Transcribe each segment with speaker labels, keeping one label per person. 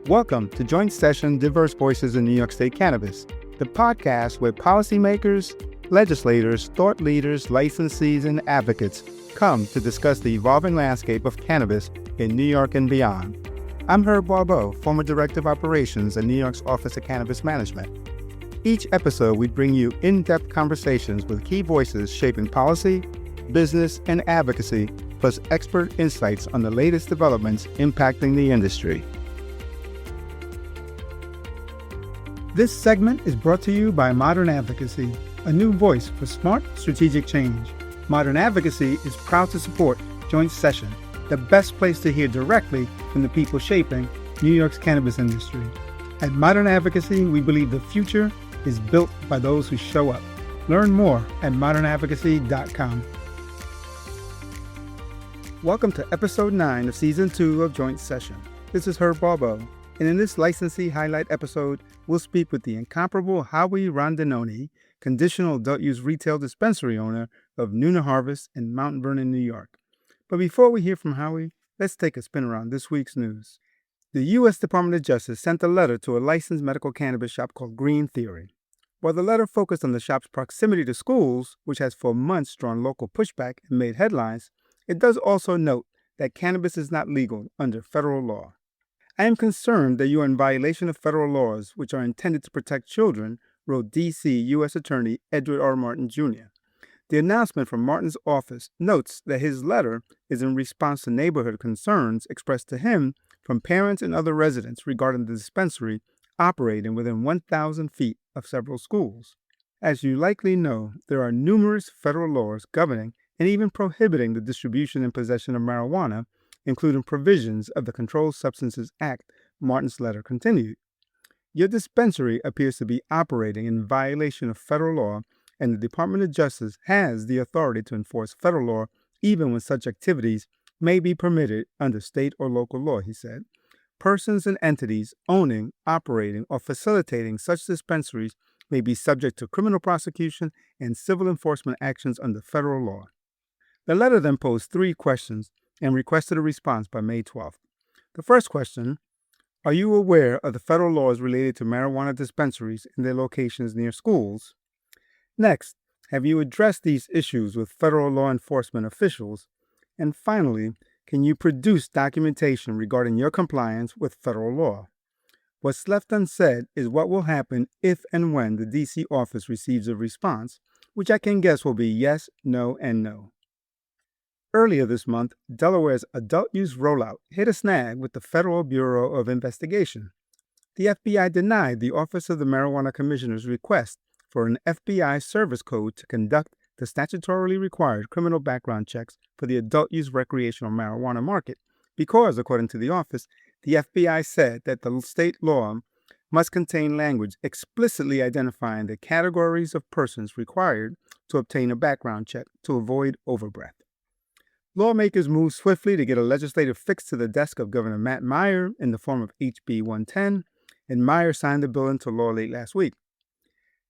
Speaker 1: Welcome to Joint Session Diverse Voices in New York State Cannabis, the podcast where policymakers, legislators, thought leaders, licensees, and advocates come to discuss the evolving landscape of cannabis in New York and beyond. I'm Herb Barbot, former Director of Operations at New York's Office of Cannabis Management. Each episode, we bring you in-depth conversations with key voices shaping policy, business, and advocacy, plus expert insights on the latest developments impacting the industry. This segment is brought to you by Modern Advocacy, a new voice for smart, strategic change. Modern Advocacy is proud to support Joint Session, the best place to hear directly from the people shaping New York's cannabis industry. At Modern Advocacy, we believe the future is built by those who show up. Learn more at modernadvocacy.com. Welcome to Episode 9 of Season 2 of Joint Session. This is Herb Barbot, and in this licensee highlight episode, we'll speak with the incomparable Howie Rondinone, conditional adult use retail dispensary owner of Nuna Harvest in Mount Vernon, New York. But before we hear from Howie, let's take a spin around this week's news. The U.S. Department of Justice sent a letter to a licensed medical cannabis shop called Green Theory. While the letter focused on the shop's proximity to schools, which has for months drawn local pushback and made headlines, it does also note that cannabis is not legal under federal law. I am concerned that you are in violation of federal laws which are intended to protect children, wrote D.C. U.S. Attorney Edward R. Martin, Jr. The announcement from Martin's office notes that his letter is in response to neighborhood concerns expressed to him from parents and other residents regarding the dispensary operating within 1,000 feet of several schools. As you likely know, there are numerous federal laws governing and even prohibiting the distribution and possession of marijuana, including provisions of the Controlled Substances Act, Martin's letter continued. Your dispensary appears to be operating in violation of federal law, and the Department of Justice has the authority to enforce federal law even when such activities may be permitted under state or local law, he said. Persons and entities owning, operating, or facilitating such dispensaries may be subject to criminal prosecution and civil enforcement actions under federal law. The letter then posed 3 questions and requested a response by May 12th. The first question: are you aware of the federal laws related to marijuana dispensaries and their locations near schools? Next, have you addressed these issues with federal law enforcement officials? And finally, can you produce documentation regarding your compliance with federal law? What's left unsaid is what will happen if and when the D.C. office receives a response, which I can guess will be yes, no, and no. Earlier this month, Delaware's adult use rollout hit a snag with the Federal Bureau of Investigation. The FBI denied the Office of the Marijuana Commissioner's request for an FBI service code to conduct the statutorily required criminal background checks for the adult use recreational marijuana market because, according to the office, the FBI said that the state law must contain language explicitly identifying the categories of persons required to obtain a background check to avoid overbreadth. Lawmakers moved swiftly to get a legislative fix to the desk of Governor Matt Meyer in the form of HB 110, and Meyer signed the bill into law late last week.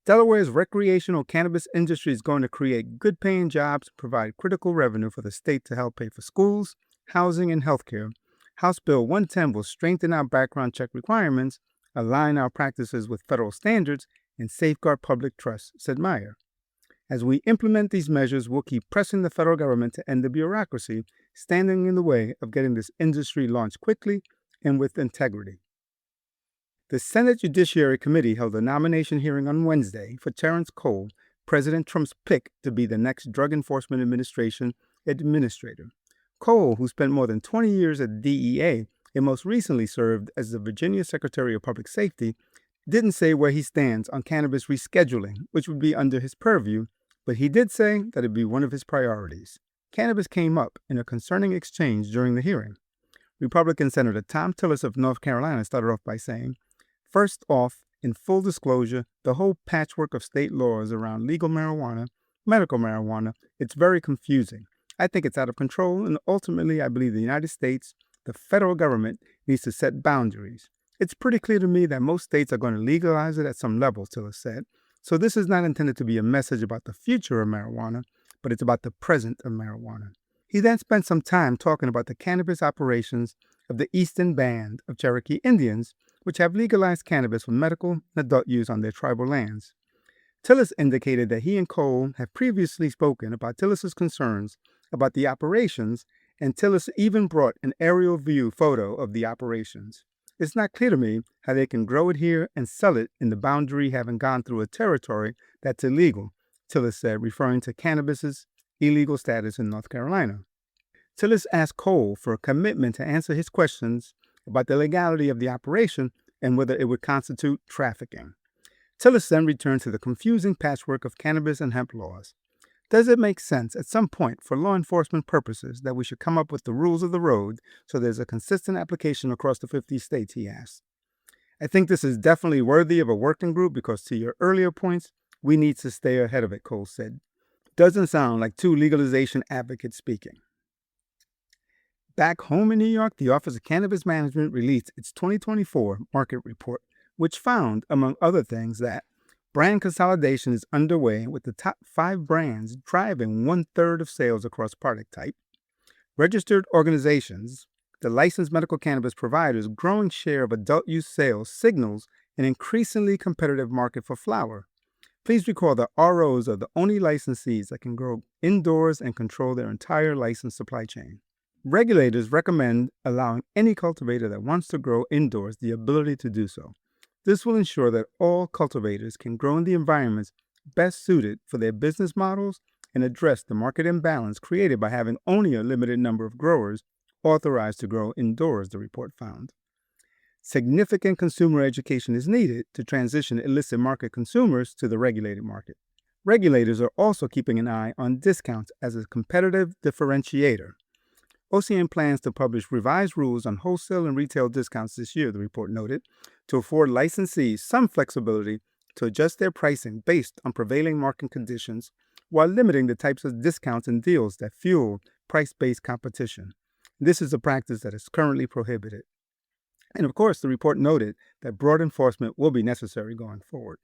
Speaker 1: Delaware's recreational cannabis industry is going to create good-paying jobs and provide critical revenue for the state to help pay for schools, housing, and healthcare. House Bill 110 will strengthen our background check requirements, align our practices with federal standards, and safeguard public trust, said Meyer. As we implement these measures, we'll keep pressing the federal government to end the bureaucracy standing in the way of getting this industry launched quickly and with integrity. The Senate Judiciary Committee held a nomination hearing on Wednesday for Terrence Cole, President Trump's pick to be the next Drug Enforcement Administration administrator. Cole, who spent more than 20 years at the DEA and most recently served as the Virginia Secretary of Public Safety, didn't say where he stands on cannabis rescheduling, which would be under his purview, but he did say that it would be one of his priorities. Cannabis came up in a concerning exchange during the hearing. Republican Senator Tom Tillis of North Carolina started off by saying, "First off, in full disclosure, the whole patchwork of state laws around legal marijuana, medical marijuana, it's very confusing. I think it's out of control, and ultimately I believe the United States, the federal government, needs to set boundaries. It's pretty clear to me that most states are going to legalize it at some level," Tillis said. So this is not intended to be a message about the future of marijuana, but it's about the present of marijuana. He then spent some time talking about the cannabis operations of the Eastern Band of Cherokee Indians, which have legalized cannabis for medical and adult use on their tribal lands. Tillis indicated that he and Cole have previously spoken about Tillis's concerns about the operations, and Tillis even brought an aerial view photo of the operations. It's not clear to me how they can grow it here and sell it in the boundary having gone through a territory that's illegal, Tillis said, referring to cannabis's illegal status in North Carolina. Tillis asked Cole for a commitment to answer his questions about the legality of the operation and whether it would constitute trafficking. Tillis then returned to the confusing patchwork of cannabis and hemp laws. Does it make sense at some point for law enforcement purposes that we should come up with the rules of the road so there's a consistent application across the 50 states, he asked. I think this is definitely worthy of a working group because to your earlier points, we need to stay ahead of it, Cole said. Doesn't sound like two legalization advocates speaking. Back home in New York, the Office of Cannabis Management released its 2024 market report, which found, among other things, that brand consolidation is underway with the top 5 brands driving 1/3 of sales across product type. Registered organizations, the licensed medical cannabis providers' growing share of adult use sales signals an increasingly competitive market for flower. Please recall that ROs are the only licensees that can grow indoors and control their entire license supply chain. Regulators recommend allowing any cultivator that wants to grow indoors the ability to do so. This will ensure that all cultivators can grow in the environments best suited for their business models and address the market imbalance created by having only a limited number of growers authorized to grow indoors, the report found. Significant consumer education is needed to transition illicit market consumers to the regulated market. Regulators are also keeping an eye on discounts as a competitive differentiator. OCM plans to publish revised rules on wholesale and retail discounts this year, the report noted, to afford licensees some flexibility to adjust their pricing based on prevailing market conditions while limiting the types of discounts and deals that fuel price-based competition. This is a practice that is currently prohibited. And of course, the report noted that broad enforcement will be necessary going forward.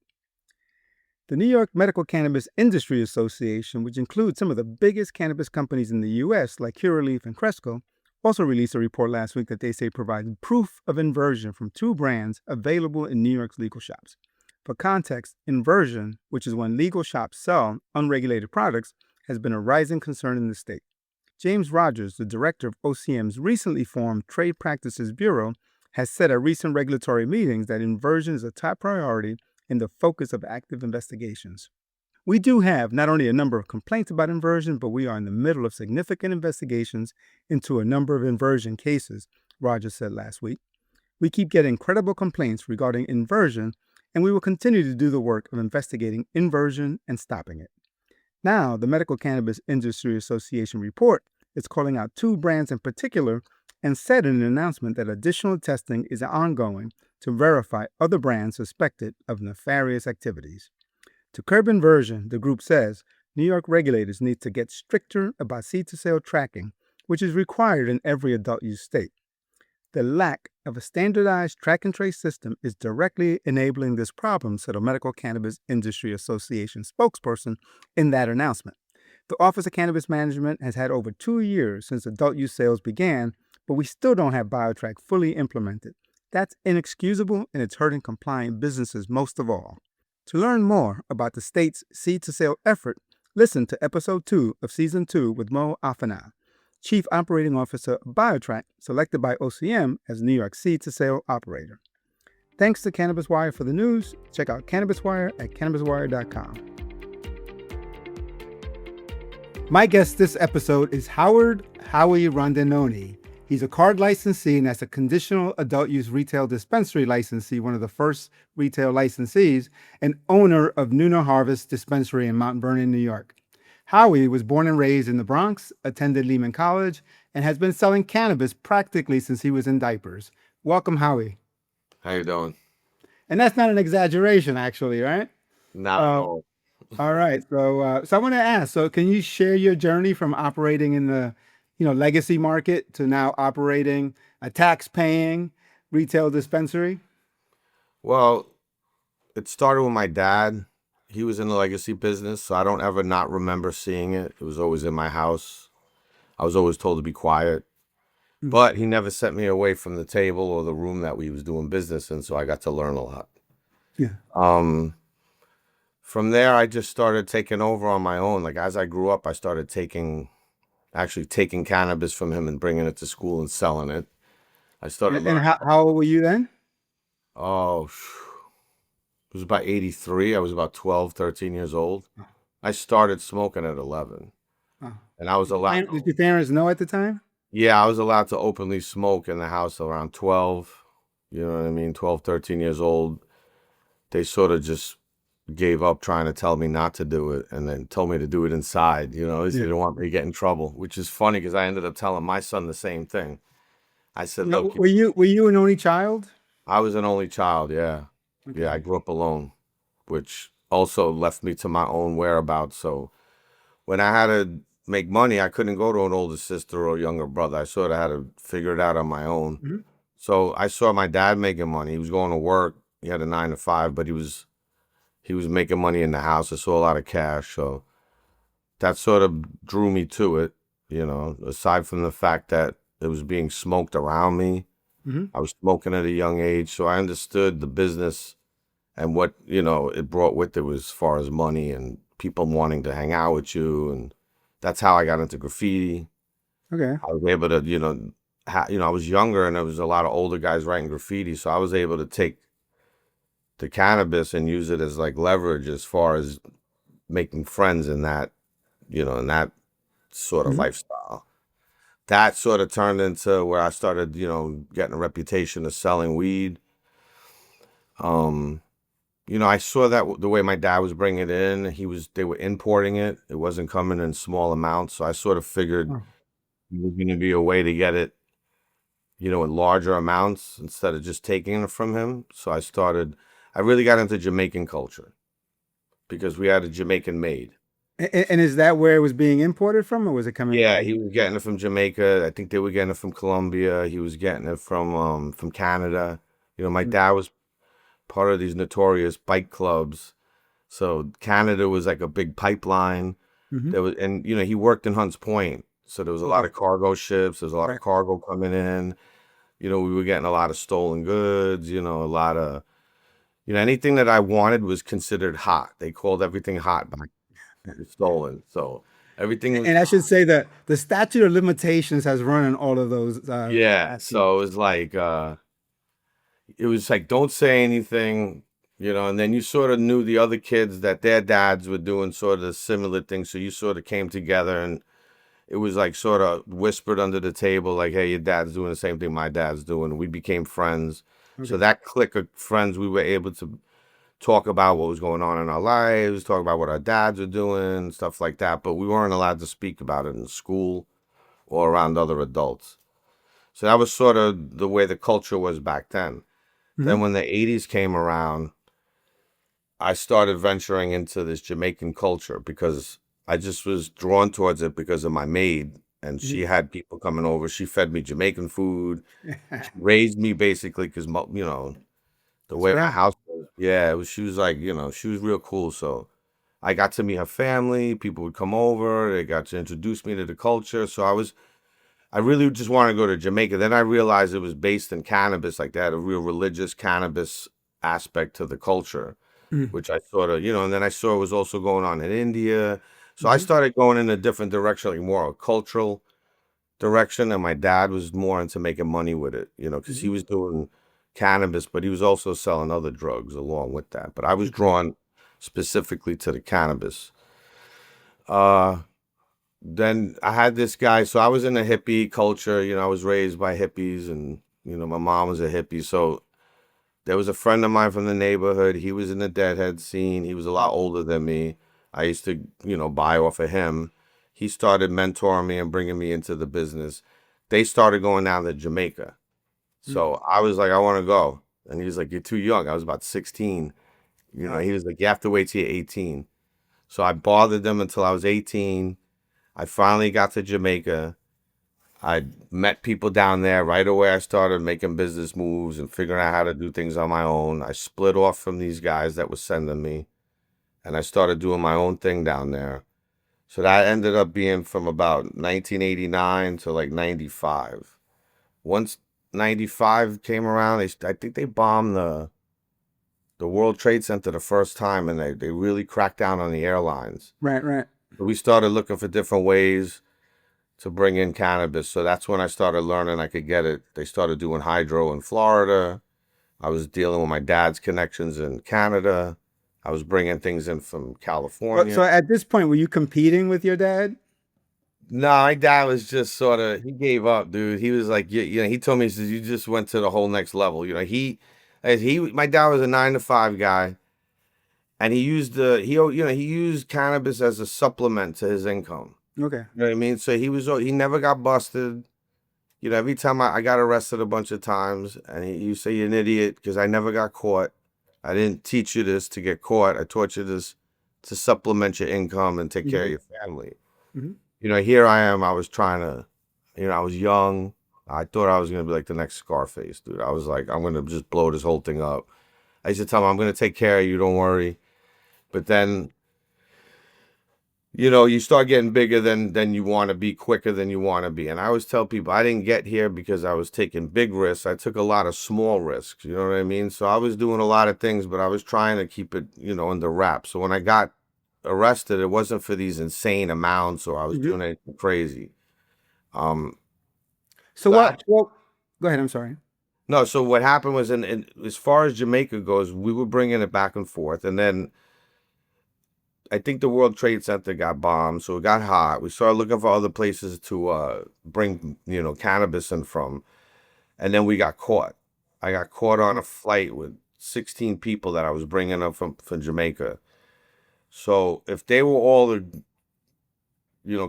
Speaker 1: The New York Medical Cannabis Industry Association, which includes some of the biggest cannabis companies in the U.S. like Curaleaf and Cresco, also released a report last week that they say provides proof of inversion from 2 brands available in New York's legal shops. For context, inversion, which is when legal shops sell unregulated products, has been a rising concern in the state. James Rogers, the director of OCM's recently formed Trade Practices Bureau, has said at recent regulatory meetings that inversion is a top priority in the focus of active investigations. We do have not only a number of complaints about inversion, but we are in the middle of significant investigations into a number of inversion cases, Rogers said last week. We keep getting credible complaints regarding inversion, and we will continue to do the work of investigating inversion and stopping it. Now, the Medical Cannabis Industry Association report is calling out 2 brands in particular and said in an announcement that additional testing is ongoing to verify other brands suspected of nefarious activities. To curb inversion, the group says, New York regulators need to get stricter about seed-to-sale tracking, which is required in every adult-use state. The lack of a standardized track-and-trace system is directly enabling this problem, said a Medical Cannabis Industry Association spokesperson in that announcement. The Office of Cannabis Management has had over 2 years since adult-use sales began, but we still don't have BioTrack fully implemented. That's inexcusable, and it's hurting compliant businesses most of all. To learn more about the state's seed-to-sale effort, listen to Episode 2 of Season 2 with Mo Afana, Chief Operating Officer of BioTrack, selected by OCM as New York seed-to-sale operator. Thanks to Cannabis Wire for the news. Check out Cannabis Wire at cannabiswire.com. My guest this episode is Howie Rondinone. He's a card licensee and that's a conditional adult use retail dispensary licensee, one of the first retail licensees, and owner of Nuno Harvest Dispensary in Mount Vernon, New York. Howie was born and raised in the Bronx, attended Lehman College, and has been selling cannabis practically since he was in diapers. Welcome, Howie.
Speaker 2: How you doing?
Speaker 1: And that's not an exaggeration, actually, right?
Speaker 2: Not at all.
Speaker 1: All right. So I want to ask, so can you share your journey from operating in the legacy market to now operating a tax-paying retail dispensary?
Speaker 2: Well, it started with my dad. He was in the legacy business, so I don't ever not remember seeing it. It was always in my house. I was always told to be quiet. But he never sent me away from the table or the room that we was doing business in, so I got to learn a lot.
Speaker 1: Yeah.
Speaker 2: Um, from there, I just started taking over on my own. Like as I grew up, I started actually taking cannabis from him and bringing it to school and selling it. I started
Speaker 1: And
Speaker 2: learning.
Speaker 1: how old were you then?
Speaker 2: Oh, it was about 83. I was about 12, 13 years old. I started smoking at 11,
Speaker 1: Oh.
Speaker 2: and I was allowed.
Speaker 1: Did your parents know at the time?
Speaker 2: Yeah, I was allowed to openly smoke in the house around 12. You know what I mean? 12, 13 years old. They sort of just gave up trying to tell me not to do it and then told me to do it inside. You know, they
Speaker 1: Yeah.
Speaker 2: didn't want me to get in trouble, which is funny because I ended up telling my son the same thing. I said,
Speaker 1: Now,
Speaker 2: look,
Speaker 1: were you an only child?
Speaker 2: I was an only child. Yeah. Yeah,
Speaker 1: Okay.
Speaker 2: I grew up alone, which also left me to my own whereabouts. So when I had to make money, I couldn't go to an older sister or younger brother. I sort of had to figure it out on my own.
Speaker 1: Mhm.
Speaker 2: So I saw my dad making money. He was going to work. He had a 9 to 5, but he was making money in the house. I saw a lot of cash. So that sort of drew me to it, aside from the fact that it was being smoked around me.
Speaker 1: Mhm.
Speaker 2: I was smoking at a young age, so I understood the business and what, it brought with it was as far as money and people wanting to hang out with you. And that's how I got into graffiti.
Speaker 1: Okay.
Speaker 2: I was able to, I was younger and there was a lot of older guys writing graffiti. So I was able to take the cannabis and use it as like leverage as far as making friends in that sort of
Speaker 1: Mhm.
Speaker 2: lifestyle. That sort of turned into where I started, getting a reputation of selling weed. Um, I saw that the way my dad was bringing it in, they were importing it. It wasn't coming in small amounts. So I sort of figured
Speaker 1: Oh.
Speaker 2: there was going to be a way to get it, in larger amounts instead of just taking it from him. So I really got into Jamaican culture because we had a Jamaican maid.
Speaker 1: And is that where it was being imported from, or was it coming
Speaker 2: Yeah,
Speaker 1: in?
Speaker 2: he was getting it from Jamaica. I think they were getting it from Colombia. He was getting it from Canada. My dad was part of these notorious bike clubs. So Canada was like a big pipeline.
Speaker 1: Mm-hmm.
Speaker 2: And he worked in Hunts Point. So there was a lot
Speaker 1: Okay.
Speaker 2: of cargo ships. There's a lot of
Speaker 1: Right.
Speaker 2: cargo coming in. We were getting a lot of stolen goods, a lot of, anything that I wanted was considered hot. They called everything hot back then. It was stolen. So everything was,
Speaker 1: And I should say that the statute of limitations has run on all of those
Speaker 2: yeah.
Speaker 1: last year.
Speaker 2: So it was like, don't say anything, and then you sort of knew the other kids that their dads were doing sort of similar things. So you sort of came together and it was like sort of whispered under the table, like, hey, your dad's doing the same thing my dad's doing. We became friends. So
Speaker 1: Okay.
Speaker 2: that clique of friends, we were able to talk about what was going on in our lives, talk about what our dads were doing, stuff like that. But we weren't allowed to speak about it in school or around other adults. So that was sort of the way the culture was back then.
Speaker 1: Mm-hmm.
Speaker 2: Then when the 80s came around, I started venturing into this Jamaican culture because I just was drawn towards it because of my maid. And she had people coming over. She fed me Jamaican food. She raised me basically because, the
Speaker 1: That's
Speaker 2: way my
Speaker 1: right.
Speaker 2: house was. Yeah, she was like, she was real cool. So I got to meet her family. People would come over. They got to introduce me to the culture. So I really just wanted to go to Jamaica. Then I realized it was based in cannabis, like they had a real religious cannabis aspect to the culture, which I sort of, and then I saw it was also going on in India. So I
Speaker 1: Mm-hmm.
Speaker 2: started going in a different direction, like more a cultural direction. And my dad was more into making money with it, because
Speaker 1: Hmm.
Speaker 2: he was doing cannabis, but he was also selling other drugs along with that. But I was
Speaker 1: Okay.
Speaker 2: drawn specifically to the cannabis. Uh, then I had this guy. So I was in a hippie culture, I was raised by hippies and, my mom was a hippie. So there was a friend of mine from the neighborhood. He was in the deadhead scene. He was a lot older than me. I used to, buy off of him. He started mentoring me and bringing me into the business. They started going down to Jamaica. So I was like, I want to go. And he was like, you're too young. I was about 16. He was like, you have to wait till you're 18. So I bothered them until I was 18. I finally got to Jamaica. I met people down there right away. I started making business moves and figuring out how to do things on my own. I split off from these guys that were sending me and I started doing my own thing down there. So that ended up being from about 1989 to like 95. once 95 came around, I think they bombed the World Trade Center the first time, and they really cracked down on the airlines.
Speaker 1: Right, right.
Speaker 2: We started looking for different ways to bring in cannabis. So that's when I started learning I could get it. They started doing hydro in Florida. I was dealing with my dad's connections in Canada. I was bringing things in from California.
Speaker 1: So at this point, were you competing with your dad?
Speaker 2: No, my dad was just sort of, he gave up, dude. He was like, he told me, he says, you just went to the whole next level. My dad was a 9 to 5 guy, and he used cannabis as a supplement to his income.
Speaker 1: Okay.
Speaker 2: You know what I mean? So he never got busted. Every time I got arrested a bunch of times, and you say you're an idiot because I never got caught. I didn't teach you this to get caught. I taught you this to supplement your income and take care of your family.
Speaker 1: Mm-hmm.
Speaker 2: Here I am. I was trying to, I was young. I thought I was going to be like the next Scarface, dude. I was like, I'm going to just blow this whole thing up. I used to tell him, I'm going to take care of you. Don't worry. But then, you start getting bigger than you want to be, quicker than you want to be. And I always tell people I didn't get here because I was taking big risks. I took a lot of small risks. You know what I mean? So I was doing a lot of things, but I was trying to keep it, under wraps. So when I got arrested, it wasn't for these insane amounts or I was doing anything crazy.
Speaker 1: So
Speaker 2: But
Speaker 1: Well, go ahead. I'm sorry.
Speaker 2: no, so what happened was, in as far as Jamaica goes, we were bringing it back and forth, and then I think the World Trade Center got bombed, so it got hot. We started looking for other places to bring, cannabis in from, and then we got caught. I got caught on a flight with 16 people that I was bringing up from Jamaica. So if they were all to,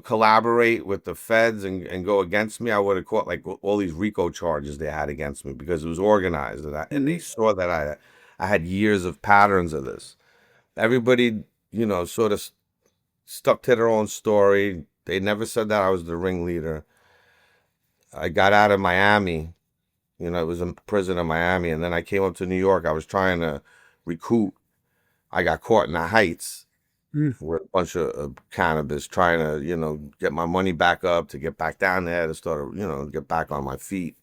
Speaker 2: collaborate with the feds and go against me, I would have caught like all these RICO charges they had against me because it was organized, and they saw that I had years of patterns of this. Everybody, sort of stuck to their own story. They never said that I was the ringleader. I got out of Miami, it was in prison in Miami, and then I came up to New York. I was trying to recoup. I got caught in the Heights with a bunch of cannabis, trying to, get my money back up to get back down there to start, get back on my feet.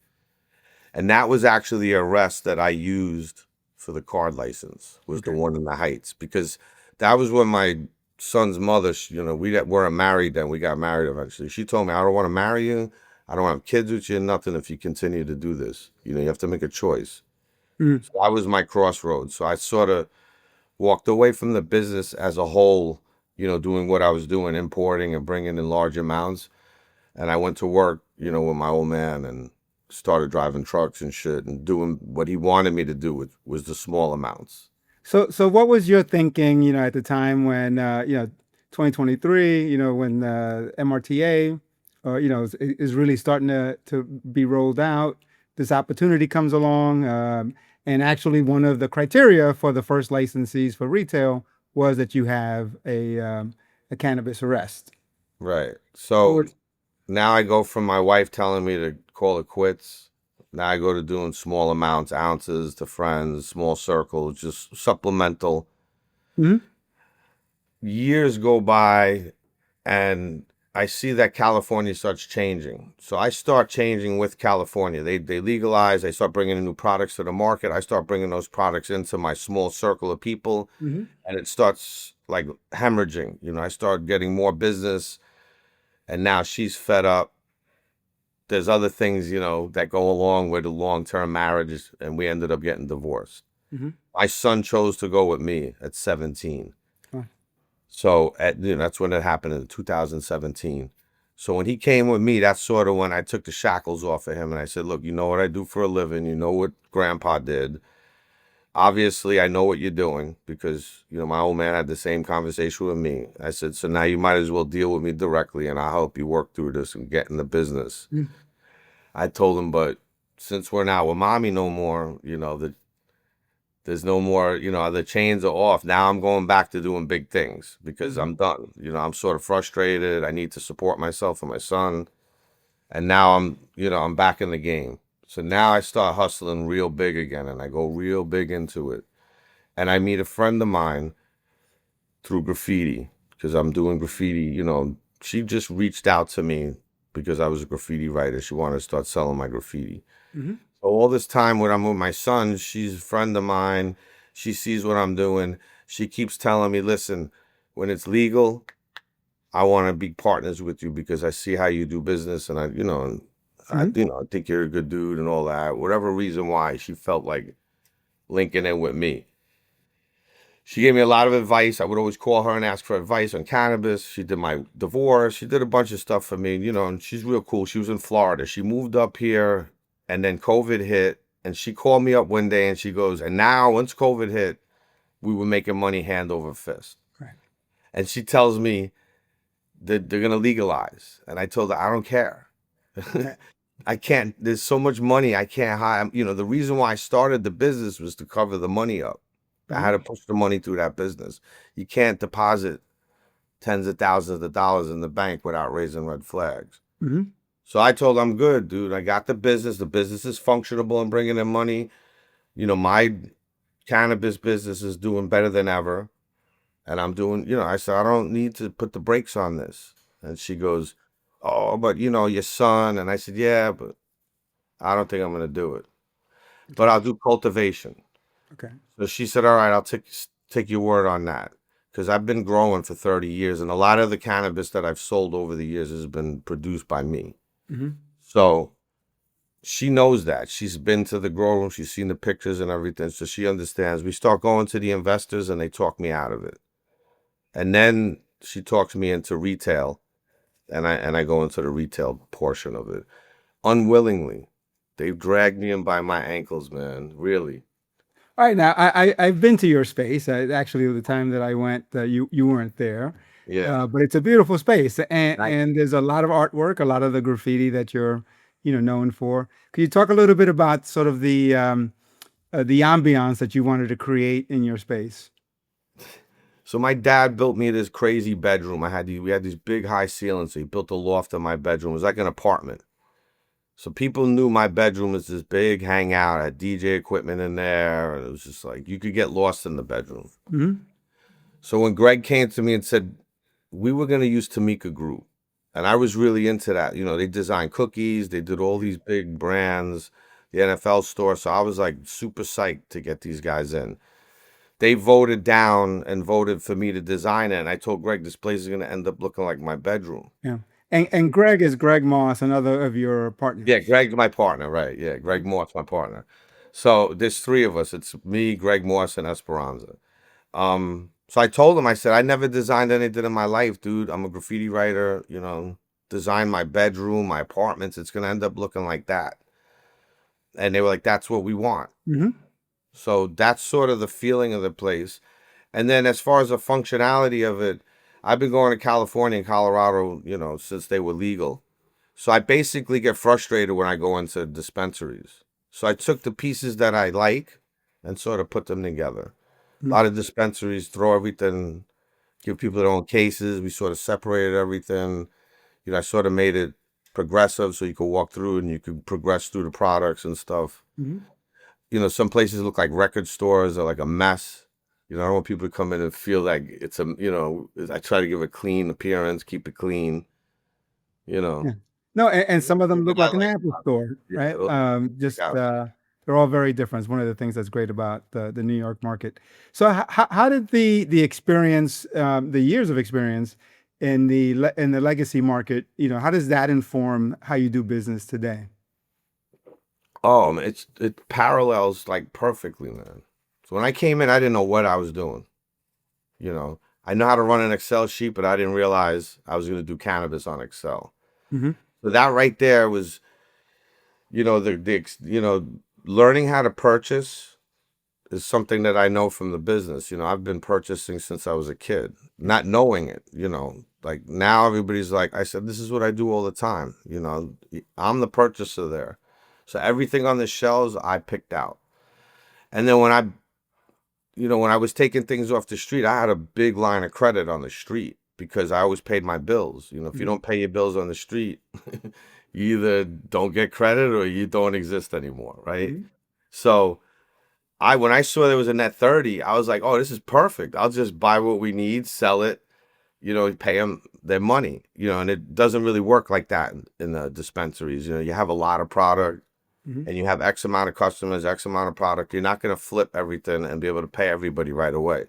Speaker 2: And that was actually the arrest that I used for the card license, was the one in the Heights, because that was when my son's mother, we weren't married then. We got married eventually. She told me, I don't want to marry you. I don't have kids with you, nothing if you continue to do this. You have to make a choice. So that was my crossroads. So I sort of walked away from the business as a whole, doing what I was doing, importing and bringing in large amounts. And I went to work, with my old man and started driving trucks and shit and doing what he wanted me to do was the small amounts.
Speaker 1: So what was your thinking, at the time when, 2023, when MRTA, is really starting to be rolled out, this opportunity comes along, and actually one of the criteria for the first licensees for retail was that you have a cannabis arrest.
Speaker 2: Right. So now I go from my wife telling me to call it quits. Now I go to doing small amounts, ounces to friends, small circles, just supplemental.
Speaker 1: Mm-hmm.
Speaker 2: Years go by, and I see that California starts changing. So I start changing with California. They legalize. They start bringing in new products to the market. I start bringing those products into my small circle of people, and it starts like hemorrhaging. I start getting more business, and now she's fed up. There's other things, that go along with a long-term marriage, and we ended up getting divorced. My son chose to go with me at 17. So that's when it happened in 2017. So when he came with me, that's sort of when I took the shackles off of him, and I said, look, you know what I do for a living. You know what Grandpa did. Obviously, I know what you're doing because, my old man had the same conversation with me. I said, so now you might as well deal with me directly, and I'll help you work through this and get in the business. I told him, but since we're not with mommy no more, there's no more, the chains are off. Now I'm going back to doing big things because I'm done. I'm sort of frustrated. I need to support myself and my son. And now I'm back in the game. So now I start hustling real big again, and I go real big into it. And I meet a friend of mine through graffiti because I'm doing graffiti. She just reached out to me because I was a graffiti writer. She wanted to start selling my graffiti.
Speaker 1: Hmm.
Speaker 2: So all this time when I'm with my son, she's a friend of mine. She sees what I'm doing. She keeps telling me, listen, when it's legal, I want to be partners with you because I see how you do business, and
Speaker 1: Hmm.
Speaker 2: I think you're a good dude and all that. Whatever reason why she felt like linking in with me. She gave me a lot of advice. I would always call her and ask for advice on cannabis. She did my divorce. She did a bunch of stuff for me, and she's real cool. She was in Florida. She moved up here, and then COVID hit, and she called me up one day and she goes, and now once COVID hit, we were making money hand over fist.
Speaker 1: Right.
Speaker 2: And she tells me that they're gonna legalize, and I told her I don't care.
Speaker 1: Right.
Speaker 2: I can't. There's so much money I can't hide. The reason why I started the business was to cover the money up. I
Speaker 1: Hmm.
Speaker 2: had to push the money through that business. You can't deposit tens of thousands of dollars in the bank without raising red flags.
Speaker 1: Hmm.
Speaker 2: So I told him, I'm good, dude. I got the business. The business is functionable and bringing in money. My cannabis business is doing better than ever. And I'm doing, I said, I don't need to put the brakes on this. And she goes, oh, but your son. And I said, yeah, but I don't think I'm going to do it. But
Speaker 1: Okay.
Speaker 2: I'll do cultivation.
Speaker 1: Okay.
Speaker 2: So she said, all right, I'll take your word on that. Because I've been growing for 30 years, and a lot of the cannabis that I've sold over the years has been produced by me.
Speaker 1: Hmm.
Speaker 2: So she knows that. She's been to the grow room, she's seen the pictures and everything, so she understands. We start going to the investors, and they talk me out of it. And then she talks me into retail, and I go into the retail portion of it unwillingly. They've dragged me in by my ankles, man. Really.
Speaker 1: All right. Now, I've been to your space. Actually, the time that I went, you weren't there,
Speaker 2: Yeah.
Speaker 1: but it's a beautiful space, and
Speaker 2: I,
Speaker 1: and there's a lot of artwork, a lot of the graffiti that you're, known for. Could you talk a little bit about sort of the ambiance that you wanted to create in your space?
Speaker 2: so my dad built me this crazy bedroom. We had these big high ceilings, so he built a loft in my bedroom. It was like an apartment. So people knew my bedroom was this big hangout. I had DJ equipment in there. And it was just like you could get lost in the bedroom.
Speaker 1: Hmm.
Speaker 2: So when Greg came to me and said we were going to use Tamika Group, and I was really into that. They designed cookies, they did all these big brands, the NFL store. So I was like super psyched to get these guys in. They voted down and voted for me to design it. And I told Greg this place is going to end up looking like my bedroom.
Speaker 1: Yeah. And Greg is Greg Moss, another of your
Speaker 2: Yeah,
Speaker 1: partners.
Speaker 2: Greg's my partner, right? Yeah, Greg Moss, my partner. So there's three of us. It's me, Greg Moss, and Esperanza. So I told him, I said, I never designed anything in my life, dude. I'm a graffiti writer, design my bedroom, my apartments. It's gonna end up looking like that. And they were like, that's what we want.
Speaker 1: Hmm.
Speaker 2: So that's sort of the feeling of the place. And then as far as the functionality of it, I've been going to California and Colorado, since they were legal. So I basically get frustrated when I go into dispensaries. So I took the pieces that I like and sort of put them together. A lot of dispensaries throw everything, give people their own cases. We sort of separated everything. I sort of made it progressive so you could walk through and you could progress through the products and stuff.
Speaker 1: Hmm.
Speaker 2: Some places look like record stores or like a mess. I don't want people to come in and feel like I try to give a clean appearance, keep it clean, you know.
Speaker 1: Yeah. No, and
Speaker 2: That's
Speaker 1: some of
Speaker 2: the
Speaker 1: them
Speaker 2: thing
Speaker 1: look
Speaker 2: I
Speaker 1: like an
Speaker 2: like
Speaker 1: Apple
Speaker 2: about
Speaker 1: store,
Speaker 2: it. Yeah,
Speaker 1: right?
Speaker 2: those stick
Speaker 1: Just
Speaker 2: out.
Speaker 1: they're all very different. It's one of the things that's great about the New York market. So how did the experience, the years of experience in in the legacy market, how does that inform how you do business today?
Speaker 2: Oh, man, it parallels like perfectly, man. So when I came in, I didn't know what I was doing. I know how to run an Excel sheet, but I didn't realize I was going to do cannabis on Excel.
Speaker 1: Hmm.
Speaker 2: So that right there was, the learning how to purchase is something that I know from the business. I've been purchasing since I was a kid, not knowing it. Like now everybody's like, I said, this is what I do all the time. I'm the purchaser there, so everything on the shelves I picked out. And then when I was taking things off the street, I had a big line of credit on the street because I always paid my bills. If you
Speaker 1: Hmm.
Speaker 2: don't pay your bills on the street, you either don't get credit or you don't exist anymore, right?
Speaker 1: Hmm.
Speaker 2: So when I saw there was a net 30, I was like, oh, this is perfect. I'll just buy what we need, sell it, pay them their money, and it doesn't really work like that in the dispensaries. You have a lot of product
Speaker 1: Hmm.
Speaker 2: and you have X amount of customers, X amount of product. You're not going to flip everything and be able to pay everybody right away.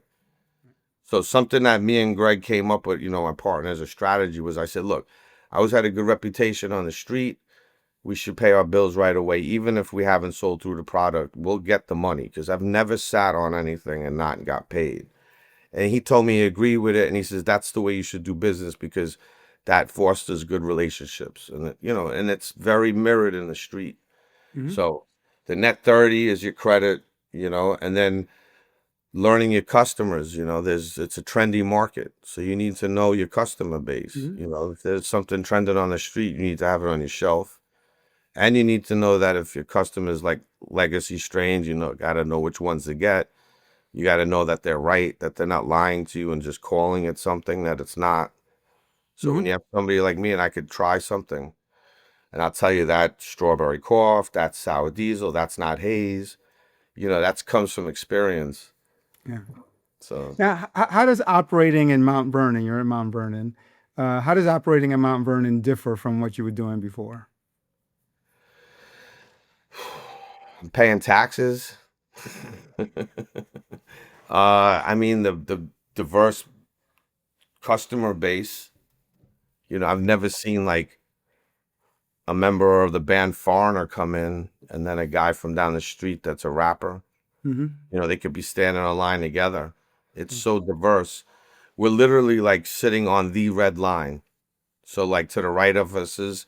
Speaker 2: So something that me and Greg came up with, my partner, as a strategy was, I said, look, I always had a good reputation on the street. We should pay our bills right away. Even if we haven't sold through the product, we'll get the money, because I've never sat on anything and not got paid. And he told me he agreed with it. And he says, that's the way you should do business, because that fosters good relationships. And, and it's very mirrored in the street.
Speaker 1: Hmm.
Speaker 2: So the net 30 is your credit, and then learning your customers. It's a trendy market. So you need to know your customer base.
Speaker 1: Hmm.
Speaker 2: If there's something trending on the street, you need to have it on your shelf. And you need to know that if your customers like legacy strains, got to know which ones to get. You got to know that they're right, that they're not lying to you and just calling it something that it's not. So
Speaker 1: Hmm.
Speaker 2: when you have somebody like me and I could try something, and I'll tell you that strawberry cough, that's sour diesel, that's not haze, that comes from experience.
Speaker 1: Yeah.
Speaker 2: So
Speaker 1: Now, how does operating in Mount Vernon, you're in Mount Vernon, how does operating in Mount Vernon differ from what you were doing before?
Speaker 2: I'm paying taxes. I mean, the diverse customer base. I've never seen like a member of the band Foreigner come in and then a guy from down the street that's a rapper.
Speaker 1: Hmm.
Speaker 2: They could be standing on line together. It's so diverse. We're literally like sitting on the red line. So like to the right of us is,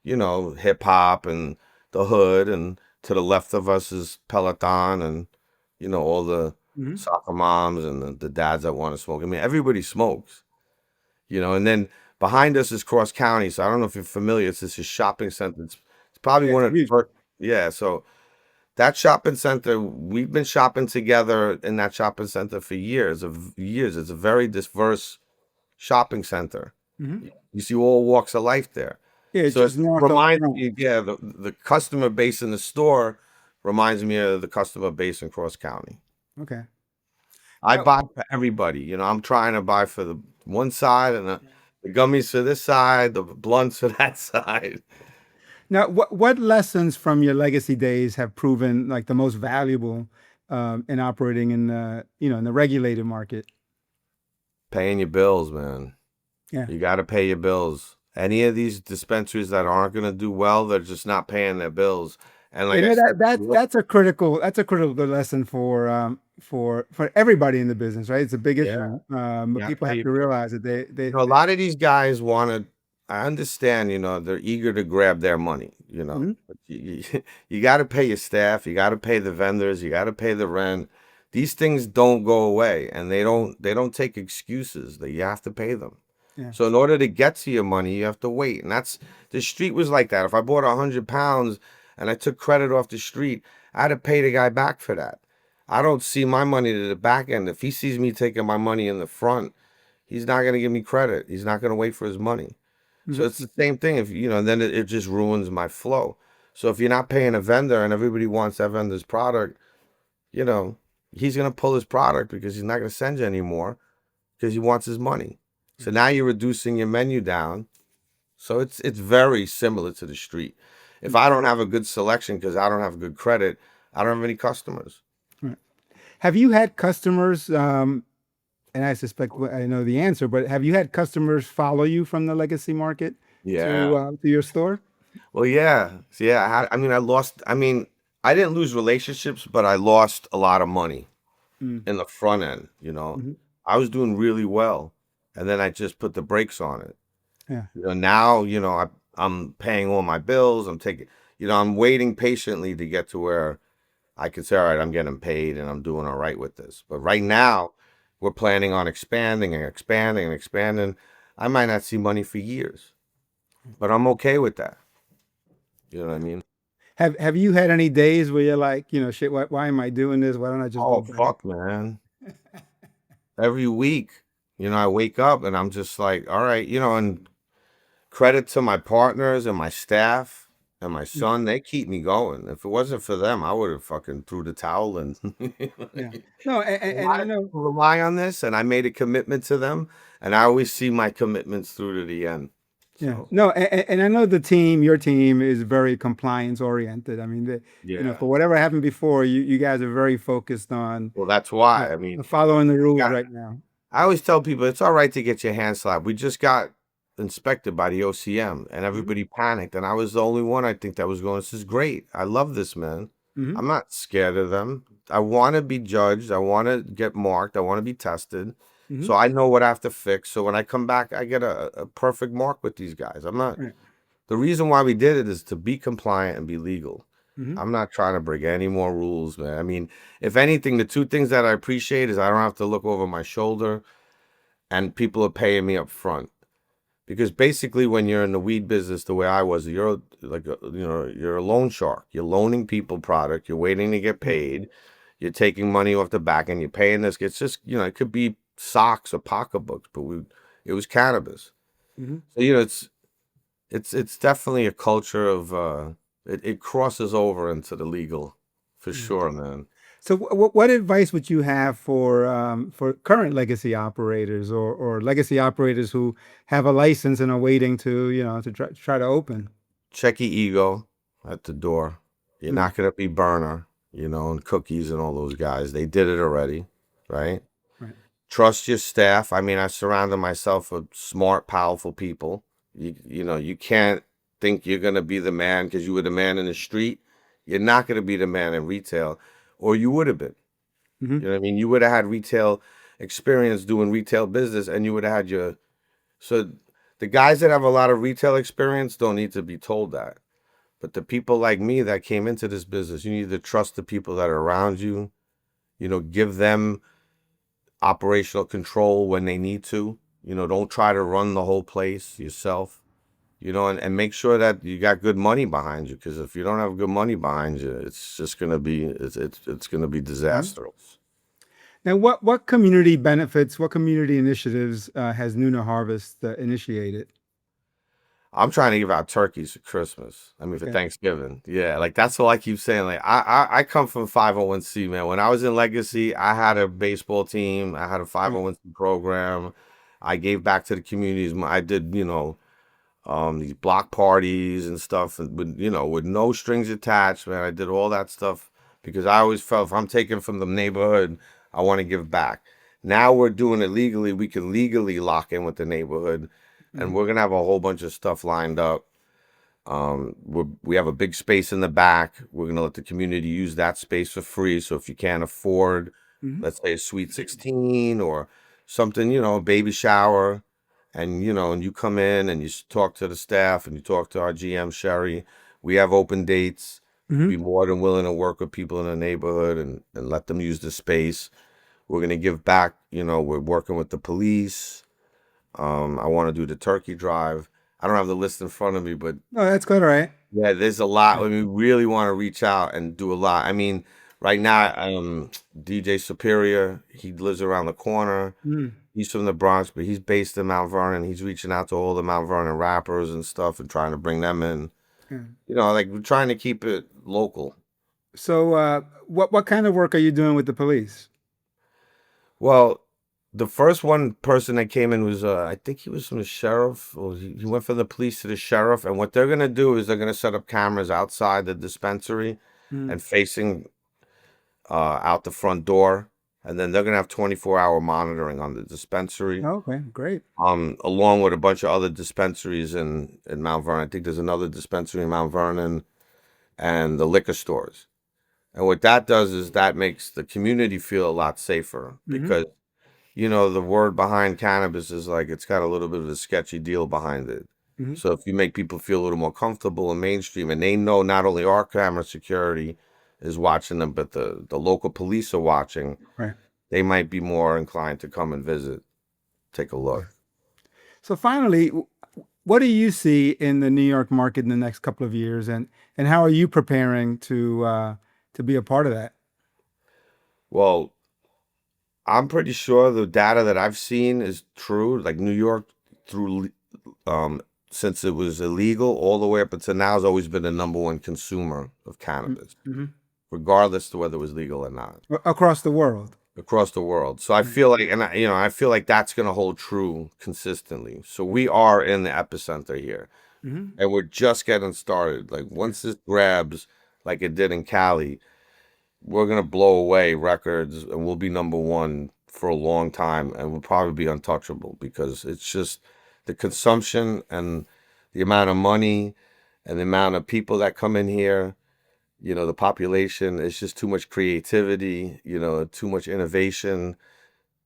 Speaker 2: hip hop and the hood, and to the left of us is Peloton and, all the
Speaker 1: Hmm.
Speaker 2: soccer moms and the dads that want to smoke. I mean, everybody smokes, and then behind us is Cross County. So I don't know if you're familiar. It's this shopping center. It's probably
Speaker 1: Yeah,
Speaker 2: one
Speaker 1: it's
Speaker 2: of the
Speaker 1: huge.
Speaker 2: first. Yeah. So that shopping center, we've been shopping together in that shopping center for years of years. It's a very diverse shopping center.
Speaker 1: Hmm.
Speaker 2: You see all walks of life there.
Speaker 1: Yeah, it's
Speaker 2: So it
Speaker 1: just north of
Speaker 2: reminds
Speaker 1: Rome.
Speaker 2: me, yeah, the customer base in the store reminds me of the customer base in Cross County.
Speaker 1: Okay.
Speaker 2: I
Speaker 1: Now,
Speaker 2: buy for everybody. I'm trying to buy for the one side and the gummies for this side, the blunts for that side.
Speaker 1: now, what lessons from your legacy days have proven like the most valuable in operating in the in the regulated market?
Speaker 2: Paying your bills, man.
Speaker 1: Yeah.
Speaker 2: You got to pay your bills. Any of these dispensaries that aren't going to do well, they're just not paying their bills. And like
Speaker 1: And
Speaker 2: I said,
Speaker 1: that's a critical lesson for everybody in the business, right? It's a big
Speaker 2: yeah,
Speaker 1: issue,
Speaker 2: you
Speaker 1: but
Speaker 2: got to
Speaker 1: people
Speaker 2: pay
Speaker 1: have
Speaker 2: your
Speaker 1: to
Speaker 2: bills.
Speaker 1: realize that
Speaker 2: A lot of these guys want to, I understand, they're eager to grab their money,
Speaker 1: Mhm.
Speaker 2: But you got to pay your staff, you got to pay the vendors, you got to pay the rent. These things don't go away, and they don't take excuses. That you have to pay them.
Speaker 1: Yeah.
Speaker 2: So in order to get to your money, you have to wait. And the street was like that. If I bought 100 pounds and I took credit off the street, I had to pay the guy back for that. I don't see my money to the back end. If he sees me taking my money in the front, he's not going to give me credit. He's not going to wait for his money. So
Speaker 1: Mhm.
Speaker 2: it's the same thing. If then it just ruins my flow. So if you're not paying a vendor and everybody wants that vendor's product, you know, he's going to pull his product because he's not going to send you anymore because he wants his money. So now you're reducing your menu down. So it's very similar to the street. If I don't have a good selection because I don't have good credit, I don't have any customers.
Speaker 1: Right. Have you had customers, and I suspect I know the answer, but have you had customers follow you from the legacy market
Speaker 2: Yeah.
Speaker 1: to your store?
Speaker 2: Well, yeah. So, yeah, I lost, I didn't lose relationships, but I lost a lot of money
Speaker 1: Mm.
Speaker 2: in the front end.
Speaker 1: Mhm.
Speaker 2: I was doing really well, and then I just put the brakes on it.
Speaker 1: Yeah.
Speaker 2: Now, I'm paying all my bills. I'm waiting patiently to get to where I can say, all right, I'm getting paid and I'm doing all right with this. But right now, we're planning on expanding and expanding and expanding. I might not see money for years, but I'm okay with that. You know what I mean?
Speaker 1: Have you had any days where you're like, shit, why am I doing this? Why don't I just go
Speaker 2: Oh,
Speaker 1: back?
Speaker 2: fuck, man. Every week, I wake up and I'm just like, all right, and credit to my partners and my staff and my
Speaker 1: Mm,
Speaker 2: son, they keep me going. If it wasn't for them, I would have fucking threw the towel and
Speaker 1: yeah. No,
Speaker 2: a
Speaker 1: and
Speaker 2: lot
Speaker 1: I
Speaker 2: of
Speaker 1: know.
Speaker 2: people rely on this, and I made a commitment to them, and I always see my commitments through to the end.
Speaker 1: Yeah.
Speaker 2: So
Speaker 1: No, and I know the team, your team is very compliance oriented. I mean,
Speaker 2: yeah.
Speaker 1: for whatever happened before, you guys are very focused on
Speaker 2: Well, that's why.
Speaker 1: uh,
Speaker 2: I mean,
Speaker 1: following the
Speaker 2: we
Speaker 1: rules
Speaker 2: got
Speaker 1: right now.
Speaker 2: I always tell people it's all right to get your hand slapped. We just got inspected by the OCM and
Speaker 1: Hmm.
Speaker 2: everybody panicked. And I was the only one I think that was going, this is great. I love this, man.
Speaker 1: Hmm.
Speaker 2: I'm not scared of them. I want to be judged. I want to get marked. I want to be tested.
Speaker 1: Hmm.
Speaker 2: So I know what I have to fix. So when I come back, I get a perfect mark with these guys. I'm not,
Speaker 1: Right.
Speaker 2: the reason why we did it is to be compliant and be legal.
Speaker 1: Hmm.
Speaker 2: I'm not trying to break any more rules, man. I mean, if anything, the two things that I appreciate is I don't have to look over my shoulder and people are paying me up front. Because basically, when you're in the weed business, the way I was, you're like, you're a loan shark. You're loaning people product. You're waiting to get
Speaker 1: Yeah.
Speaker 2: paid. You're taking money off the back and you're paying this. It's just, it could be socks or pocketbooks, but it was cannabis.
Speaker 1: Hmm.
Speaker 2: So, it's definitely a culture of, it crosses over into the legal for
Speaker 1: Yeah.
Speaker 2: sure, man.
Speaker 1: So, what advice would you have for current legacy operators or legacy operators who have a license and are waiting to to try to open?
Speaker 2: Check your ego at the door. You're
Speaker 1: Mm,
Speaker 2: not going to be burner, and cookies and all those guys. They did it already, right?
Speaker 1: right.
Speaker 2: Trust your staff. I mean, I surrounded myself with smart, powerful people. You can't think you're going to be the man because you were the man in the street. You're not going to be the man in retail, or you would have been.
Speaker 1: Hmm.
Speaker 2: You know what I mean? You would have had retail experience doing retail business, and you would have had your. So the guys that have a lot of retail experience don't need to be told that. But the people like me that came into this business, you need to trust the people that are around you. Give them operational control when they need to. Don't try to run the whole place yourself. And make sure that you got good money behind you. Because if you don't have good money behind you, it's just gonna be it's gonna be disastrous.
Speaker 1: Now, what community benefits, what community initiatives has Nuna Harvest initiated?
Speaker 2: I'm trying to give out turkeys for Christmas. I mean, for
Speaker 1: Okay.
Speaker 2: Thanksgiving. Yeah, like that's all I keep saying. Like I come from 501c, man. When I was in Legacy, I had a baseball team. I had a
Speaker 1: Right.
Speaker 2: 501c program. I gave back to the communities. I did, these block parties and stuff, and with no strings attached, man. I did all that stuff because I always felt if I'm taking from the neighborhood, I want to give back. Now we're doing it legally. We can legally lock in with the neighborhood, and
Speaker 1: Hmm.
Speaker 2: we're gonna have a whole bunch of stuff lined up. We have a big space in the back. We're gonna let the community use that space for free. So if you can't afford,
Speaker 1: Hmm.
Speaker 2: let's say a sweet 16 or something, a baby shower, and you come in and you talk to the staff and you talk to our GM Sherry. We have open dates. We'd be
Speaker 1: Hmm.
Speaker 2: more than willing to work with people in the neighborhood and let them use the space. We're gonna give back. We're working with the police. I want to do the turkey drive. I don't have the list in front of me, but
Speaker 1: No, that's good. All right.
Speaker 2: yeah, there's a lot.
Speaker 1: Yeah.
Speaker 2: I mean, we really want to reach out and do a lot. I mean, right now, DJ Superior, he lives around the corner.
Speaker 1: Mm,
Speaker 2: He's from the Bronx, but he's based in Mount Vernon. He's reaching out to all the Mount Vernon rappers and stuff and trying to bring them in.
Speaker 1: yeah.
Speaker 2: Like we're trying to keep it local.
Speaker 1: So, what kind of work are you doing with the police?
Speaker 2: Well, the first one person that came in was, I think he was from the sheriff, or he went from the police to the sheriff. And what they're gonna do is they're gonna set up cameras outside the dispensary
Speaker 1: Mm.
Speaker 2: and facing out the front door, and then they're gonna have 24-hour monitoring on the dispensary,
Speaker 1: Okay, great.
Speaker 2: along with a bunch of other dispensaries in Mount Vernon. I think there's another dispensary in Mount Vernon and the liquor stores. And what that does is that makes the community feel a lot safer
Speaker 1: Hmm.
Speaker 2: because the word behind cannabis is like it's got a little bit of a sketchy deal behind it.
Speaker 1: Hmm.
Speaker 2: So if you make people feel a little more comfortable and mainstream, and they know not only our camera security is watching them, but the local police are watching,
Speaker 1: Right.
Speaker 2: they might be more inclined to come and visit, take a look.
Speaker 1: So, finally, what do you see in the New York market in the next couple of years, and how are you preparing to be a part of that?
Speaker 2: Well, I'm pretty sure the data that I've seen is true. Like New York through since it was illegal all the way up until now, has always been the number one consumer of cannabis,
Speaker 1: Mm-hmm.
Speaker 2: regardless of whether it was legal or not,
Speaker 1: Across the world.
Speaker 2: across the world. So I feel like, and I feel like that's going to hold true consistently. So we are in the epicenter here,
Speaker 1: Mm-hmm.
Speaker 2: and we're just getting started. Like once this grabs, like it did in Cali, we're gonna blow away records, and we'll be number one for a long time, and we'll probably be untouchable because it's just the consumption and the amount of money and the amount of people that come in here. The population. It's just too much creativity. Too much innovation.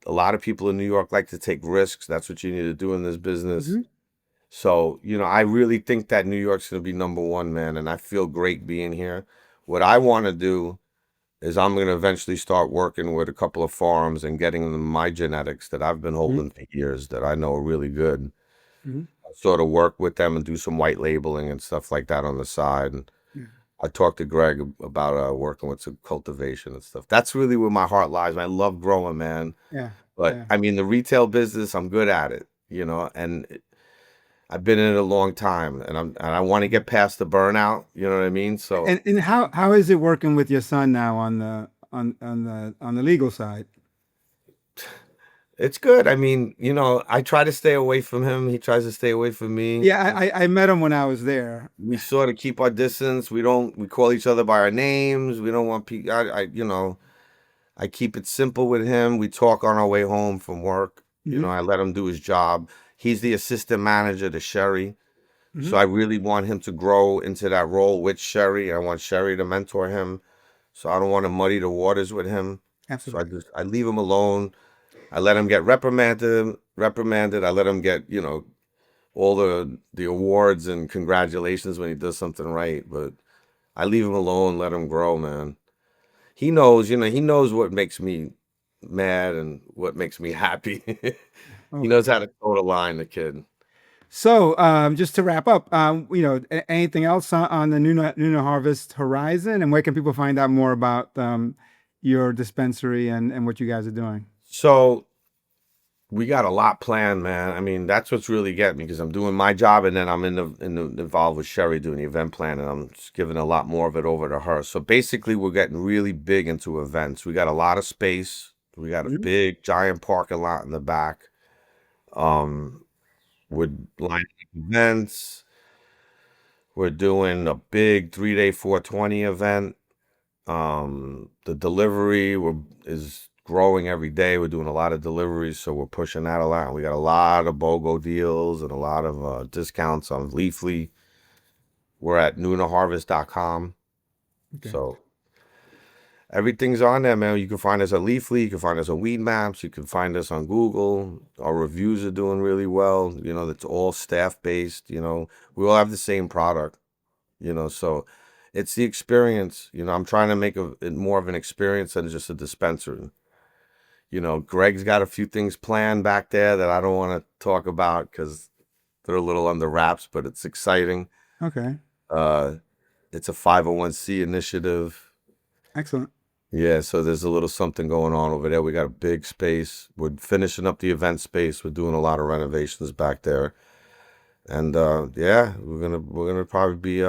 Speaker 2: A lot of people in New York like to take risks. That's what you need to do in this business.
Speaker 1: Mm-hmm.
Speaker 2: So, I really think that New York's going to be number one, man. And I feel great being here. What I want to do is I'm going to eventually start working with a couple of farms and getting them my genetics that I've been holding for years that I know are really good.
Speaker 1: Mm-hmm.
Speaker 2: Sort of work with them and do some white labeling and stuff like that on the side. And I talked to Greg about working with some cultivation and stuff. That's really where my heart lies. I love growing, man.
Speaker 1: Yeah.
Speaker 2: But
Speaker 1: Yeah.
Speaker 2: I mean, the retail business, I'm good at it, and I've been in it a long time, and I want to get past the burnout. You know what I mean? So
Speaker 1: And how is it working with your son now on the legal side?
Speaker 2: it's good. I mean, I try to stay away from him. He tries to stay away from me.
Speaker 1: Yeah, I met him when I was there.
Speaker 2: We sort of keep our distance. We call each other by our names. We don't want people. I keep it simple with him. We talk on our way home from work.
Speaker 1: Mm-hmm.
Speaker 2: I let him do his job. He's the assistant manager to Sherry.
Speaker 1: Mm-hmm.
Speaker 2: So I really want him to grow into that role with Sherry. I want Sherry to mentor him. So I don't want to muddy the waters with him.
Speaker 1: Absolutely.
Speaker 2: So I leave him alone. I let him get reprimanded. I let him get, all the awards and congratulations when he does something right. But I leave him alone, let him grow, man. He knows what makes me mad and what makes me happy. He
Speaker 1: Okay.
Speaker 2: knows how to toe the line, the kid.
Speaker 1: So, just to wrap up, anything else on the Nuna Harvest horizon, and where can people find out more about your dispensary and what you guys are doing?
Speaker 2: So we got a lot planned, man. I mean, that's what's really getting me because I'm doing my job, and then I'm involved with Sherry doing the event plan, and I'm just giving a lot more of it over to her. So basically, we're getting really big into events. We got a lot of space. We got a
Speaker 1: Mhm.
Speaker 2: big giant parking lot in the back. We're lining up events. We're doing a big 3-day 420 event. The delivery is growing every day. We're doing a lot of deliveries, so we're pushing that a lot. We got a lot of BOGO deals and a lot of discounts on Leafly. We're at nunaharvest.com.
Speaker 1: Okay.
Speaker 2: So everything's on there, man. You can find us on Leafly. You can find us on Weed Maps. You can find us on Google. Our reviews are doing really well. It's all staff-based. We all have the same product, so it's the experience. I'm trying to make it more of an experience than just a dispensary. Greg's got a few things planned back there that I don't want to talk about because they're a little under wraps, but it's exciting.
Speaker 1: Okay.
Speaker 2: It's a 501c initiative.
Speaker 1: Excellent.
Speaker 2: Yeah, so there's a little something going on over there. We got a big space. We're finishing up the event space. We're doing a lot of renovations back there. And yeah, we're gonna probably be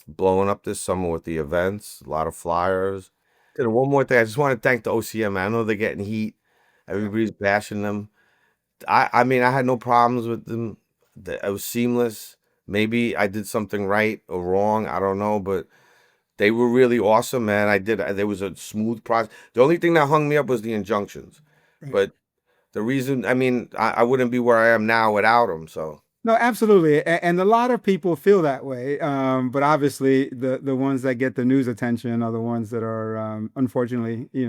Speaker 2: blowing up this summer with the events, a lot of flyers. And one more thing, I just want to thank the OCM. I know they're getting heat. Everybody's bashing them. I mean, I had no problems with them. It was seamless. Maybe I did something right or wrong. I don't know, but they were really awesome, man. There was a smooth process. The only thing that hung me up was the injunctions.
Speaker 1: Right.
Speaker 2: But the reason, I mean, I wouldn't be where I am now without them. So
Speaker 1: No, absolutely, and a lot of people feel that way. But obviously, the ones that get the news attention are the ones that are, unfortunately,
Speaker 2: they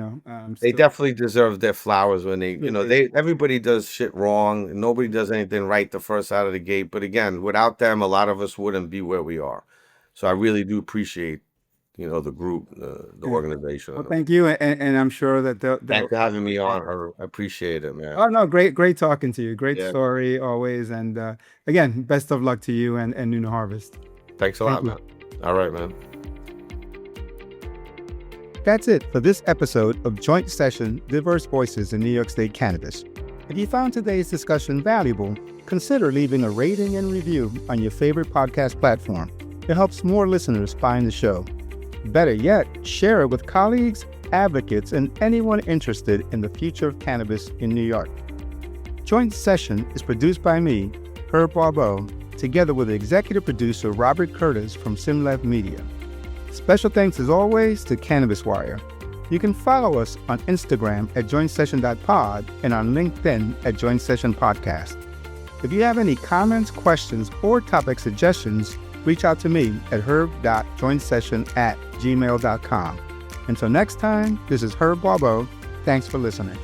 Speaker 1: still.
Speaker 2: definitely deserve their flowers when
Speaker 1: Absolutely.
Speaker 2: everybody does shit wrong. And nobody does anything right the first out of the gate. But again, without them, a lot of us wouldn't be where we are. So I really do appreciate, the group, the
Speaker 1: Yeah.
Speaker 2: organization.
Speaker 1: Well, thank you, and I'm sure that
Speaker 2: Thanks
Speaker 1: they'll.
Speaker 2: for having me on. I appreciate it, man.
Speaker 1: Oh no, great talking to you. Great
Speaker 2: Yeah.
Speaker 1: story always, and again, best of luck to you and Nuna Harvest.
Speaker 2: Thanks a lot, man. All right, man.
Speaker 1: That's it for this episode of Joint Session Diverse Voices in New York State Cannabis. If you found today's discussion valuable, consider leaving a rating and review on your favorite podcast platform. It helps more listeners find the show. Better yet, share it with colleagues, advocates, and anyone interested in the future of cannabis in New York. Joint Session is produced by me, Herb Barbot, together with executive producer Robert Curtis from Simlev Media. Special thanks as always to Cannabis Wire. You can follow us on Instagram at jointsession.pod and on LinkedIn at Joint Session Podcast. If you have any comments, questions, or topic suggestions, reach out to me at herb.jointsession@gmail.com. Until next time, this is Herb Barbot. Thanks for listening.